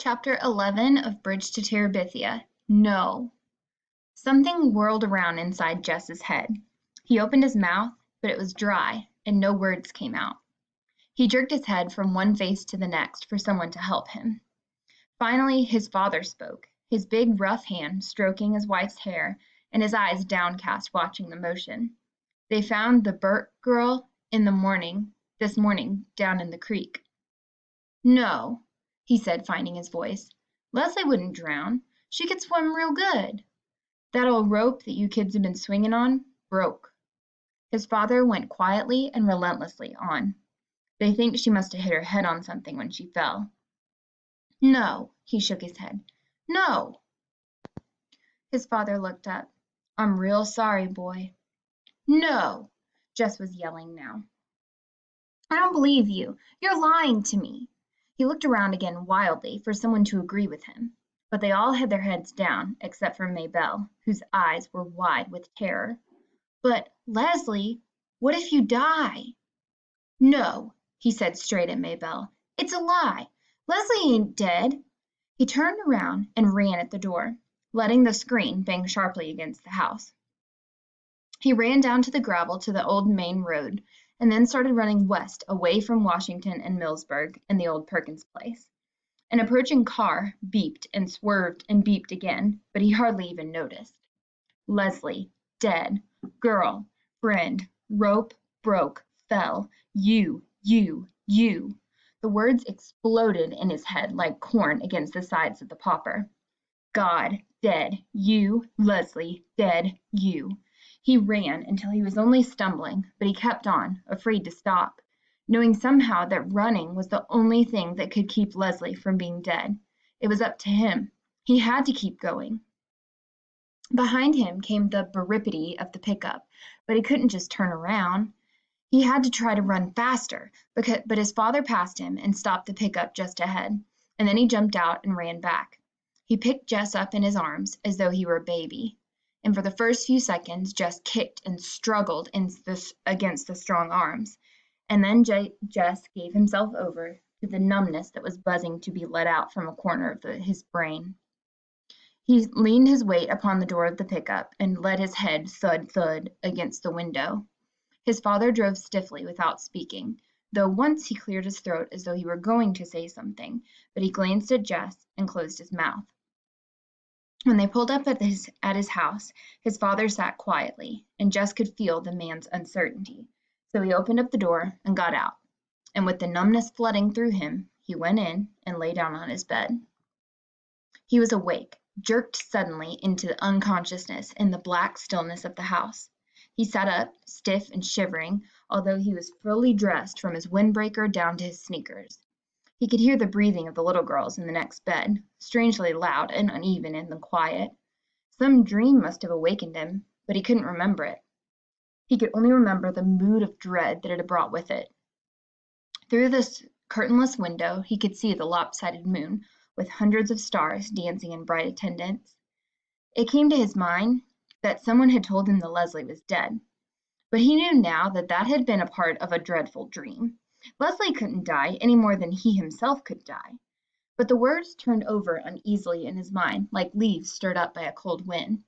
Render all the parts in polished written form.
Chapter 11 of Bridge to Terabithia. No. Something whirled around inside Jess's head. He opened his mouth, but it was dry, and no words came out. He jerked his head from one face to the next for someone to help him. Finally, his father spoke, his big rough hand stroking his wife's hair and his eyes downcast watching the motion. They found the Burt girl this morning down in the creek. No, he said, finding his voice. Leslie wouldn't drown. She could swim real good. That old rope that you kids have been swinging on broke. His father went quietly and relentlessly on. They think she must have hit her head on something when she fell. No, he shook his head. No. His father looked up. I'm real sorry, boy. No, Jess was yelling now. I don't believe you. You're lying to me. He looked around again wildly for someone to agree with him, but they all had their heads down except for Maybelle, whose eyes were wide with terror. But, Leslie, what if you die? No, he said straight at Maybelle. It's a lie. Leslie ain't dead. He turned around and ran at the door, letting the screen bang sharply against the house. He ran down to the gravel to the old main road, and then started running west away from Washington and Millsburg and the old Perkins place. An approaching car beeped and swerved and beeped again, but he hardly even noticed. Leslie, dead, girl, friend, rope, broke, fell, you. The words exploded in his head like corn against the sides of the popper. God, dead, you, Leslie, dead, you. He ran until he was only stumbling, but he kept on, afraid to stop, knowing somehow that running was the only thing that could keep Leslie from being dead. It was up to him. He had to keep going. Behind him came the barripity of the pickup, but he couldn't just turn around. He had to try to run faster, but his father passed him and stopped the pickup just ahead, and then he jumped out and ran back. He picked Jess up in his arms as though he were a baby. And for the first few seconds, Jess kicked and struggled against the strong arms. And then Jess gave himself over to the numbness that was buzzing to be let out from a corner of his brain. He leaned his weight upon the door of the pickup and let his head thud against the window. His father drove stiffly without speaking, though once he cleared his throat as though he were going to say something, but he glanced at Jess and closed his mouth. When they pulled up at his house, his father sat quietly, and Jess could feel the man's uncertainty. So he opened up the door and got out, and with the numbness flooding through him, he went in and lay down on his bed. He was awake, jerked suddenly into unconsciousness in the black stillness of the house. He sat up, stiff and shivering, although he was fully dressed from his windbreaker down to his sneakers. He could hear the breathing of the little girls in the next bed, strangely loud and uneven in the quiet. Some dream must have awakened him, but he couldn't remember it. He could only remember the mood of dread that it had brought with it. Through this curtainless window he could see the lopsided moon, with hundreds of stars dancing in bright attendance. It came to his mind that someone had told him that Leslie was dead, but he knew now that that had been a part of a dreadful dream. Leslie couldn't die any more than he himself could die. But the words turned over uneasily in his mind, like leaves stirred up by a cold wind.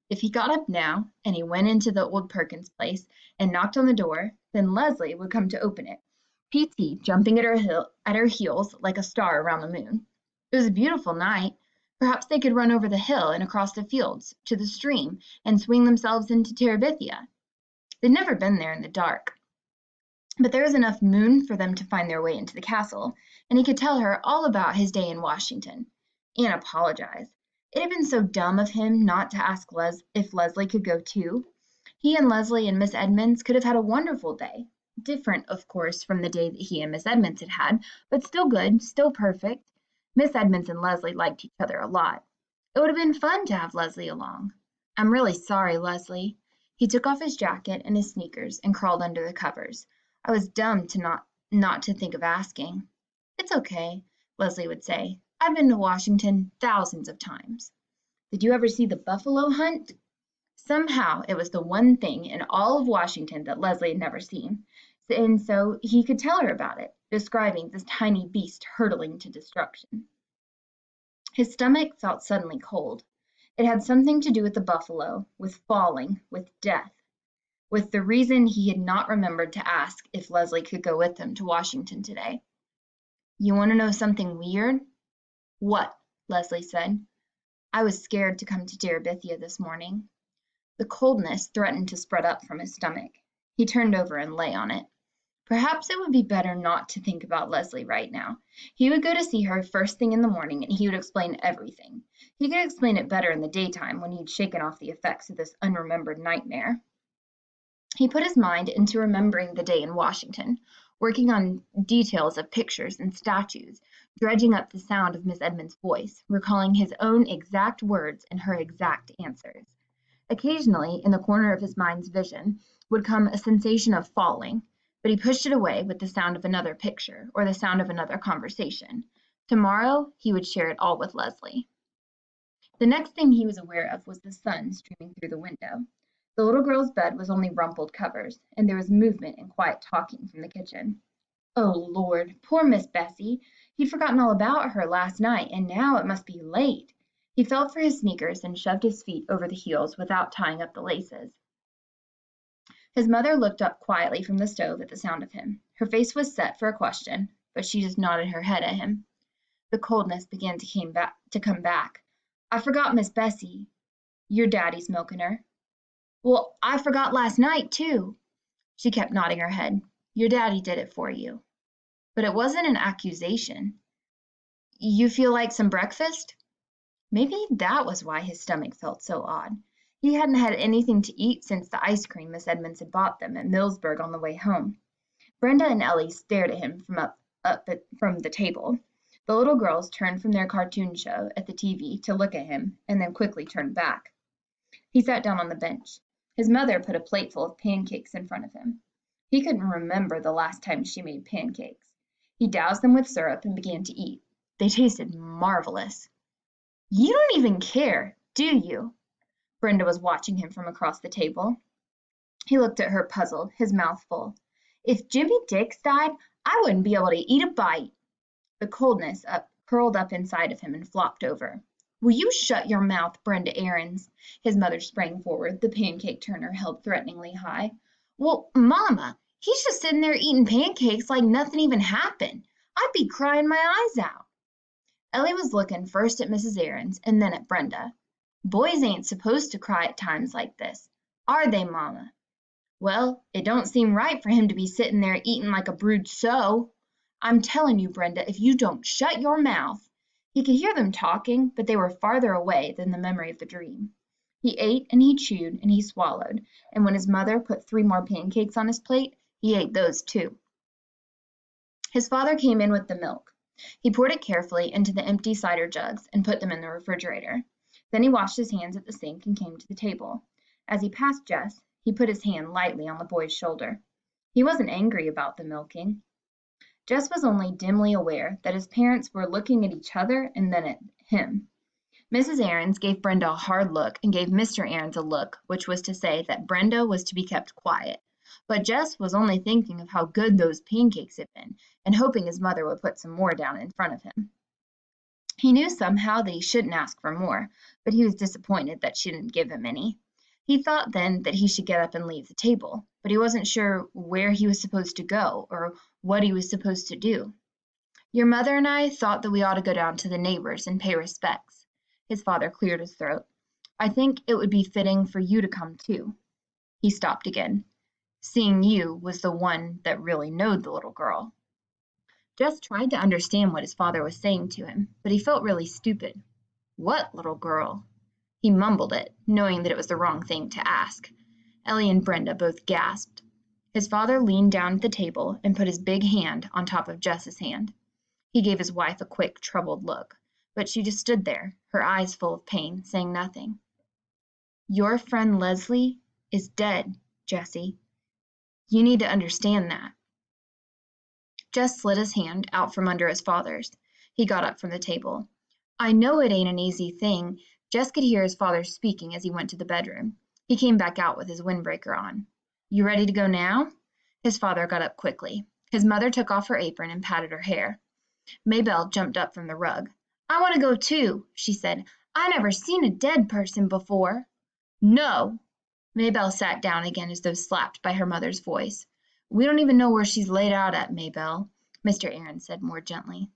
If he got up now, and he went into the old Perkins place and knocked on the door, then Leslie would come to open it, P.T. jumping at her heels like a star around the moon. It was a beautiful night. Perhaps they could run over the hill and across the fields to the stream and swing themselves into Terabithia. They'd never been there in the dark. But there was enough moon for them to find their way into the castle, and he could tell her all about his day in Washington, and apologize. It had been so dumb of him not to ask if Leslie could go too. He and Leslie and Miss Edmonds could have had a wonderful day, different, of course, from the day that he and Miss Edmonds had had, but still good, still perfect. Miss Edmonds and Leslie liked each other a lot. It would have been fun to have Leslie along. I'm really sorry, Leslie. He took off his jacket and his sneakers and crawled under the covers. I was dumb to not to think of asking. It's okay, Leslie would say. I've been to Washington thousands of times. Did you ever see the buffalo hunt? Somehow it was the one thing in all of Washington that Leslie had never seen, and so he could tell her about it, describing this tiny beast hurtling to destruction. His stomach felt suddenly cold. It had something to do with the buffalo, with falling, with death, with the reason he had not remembered to ask if Leslie could go with him to Washington today. You want to know something weird? What? Leslie said. I was scared to come to Terabithia this morning. The coldness threatened to spread up from his stomach. He turned over and lay on it. Perhaps it would be better not to think about Leslie right now. He would go to see her first thing in the morning and he would explain everything. He could explain it better in the daytime when he'd shaken off the effects of this unremembered nightmare. He put his mind into remembering the day in Washington, working on details of pictures and statues, dredging up the sound of Miss Edmund's voice, recalling his own exact words and her exact answers. Occasionally, in the corner of his mind's vision, would come a sensation of falling, but he pushed it away with the sound of another picture or the sound of another conversation. Tomorrow, he would share it all with Leslie. The next thing he was aware of was the sun streaming through the window. The little girl's bed was only rumpled covers, and there was movement and quiet talking from the kitchen. Oh, Lord, poor Miss Bessie. He'd forgotten all about her last night, and now it must be late. He felt for his sneakers and shoved his feet over the heels without tying up the laces. His mother looked up quietly from the stove at the sound of him. Her face was set for a question, but she just nodded her head at him. The coldness began to come back. I forgot Miss Bessie. Your daddy's milking her. Well, I forgot last night, too. She kept nodding her head. Your daddy did it for you. But it wasn't an accusation. You feel like some breakfast? Maybe that was why his stomach felt so odd. He hadn't had anything to eat since the ice cream Miss Edmonds had bought them at Millsburg on the way home. Brenda and Ellie stared at him from the table. The little girls turned from their cartoon show at the TV to look at him, and then quickly turned back. He sat down on the bench. His mother put a plateful of pancakes in front of him. He couldn't remember the last time she made pancakes. He doused them with syrup and began to eat. They tasted marvelous. You don't even care, do you? Brenda was watching him from across the table. He looked at her puzzled, his mouth full. If Jimmy Dix died, I wouldn't be able to eat a bite. The coldness curled up inside of him and flopped over. Will you shut your mouth, Brenda Aarons? His mother sprang forward, the pancake turner held threateningly high. Well, Mama, he's just sitting there eating pancakes like nothing even happened. I'd be crying my eyes out. Ellie was looking first at Mrs. Aarons and then at Brenda. Boys ain't supposed to cry at times like this, are they, Mama? Well, it don't seem right for him to be sitting there eating like a brood so. I'm telling you, Brenda, if you don't shut your mouth. He could hear them talking, but they were farther away than the memory of the dream. He ate and he chewed and he swallowed, and when his mother put 3 more pancakes on his plate, he ate those too. His father came in with the milk. He poured it carefully into the empty cider jugs and put them in the refrigerator. Then he washed his hands at the sink and came to the table. As he passed Jess, he put his hand lightly on the boy's shoulder. He wasn't angry about the milking. Jess was only dimly aware that his parents were looking at each other and then at him. Mrs. Aarons gave Brenda a hard look and gave Mr. Aarons a look, which was to say that Brenda was to be kept quiet. But Jess was only thinking of how good those pancakes had been and hoping his mother would put some more down in front of him. He knew somehow that he shouldn't ask for more, but he was disappointed that she didn't give him any. He thought then that he should get up and leave the table, but he wasn't sure where he was supposed to go or what he was supposed to do. Your mother and I thought that we ought to go down to the neighbors and pay respects. His father cleared his throat. I think it would be fitting for you to come too. He stopped again. Seeing you was the one that really knowed the little girl. Jess tried to understand what his father was saying to him, but he felt really stupid. What little girl? He mumbled it, knowing that it was the wrong thing to ask. Ellie and Brenda both gasped. His father leaned down at the table and put his big hand on top of Jess's hand. He gave his wife a quick, troubled look, but she just stood there, her eyes full of pain, saying nothing. Your friend Leslie is dead, Jessie. You need to understand that. Jess slid his hand out from under his father's. He got up from the table. I know it ain't an easy thing. Jess could hear his father speaking as he went to the bedroom. He came back out with his windbreaker on. You ready to go now? His father got up quickly. His mother took off her apron and patted her hair. Maybelle jumped up from the rug. I want to go too, she said. I never seen a dead person before. No. Maybelle sat down again as though slapped by her mother's voice. We don't even know where she's laid out at, Maybelle, Mr. Aaron said more gently.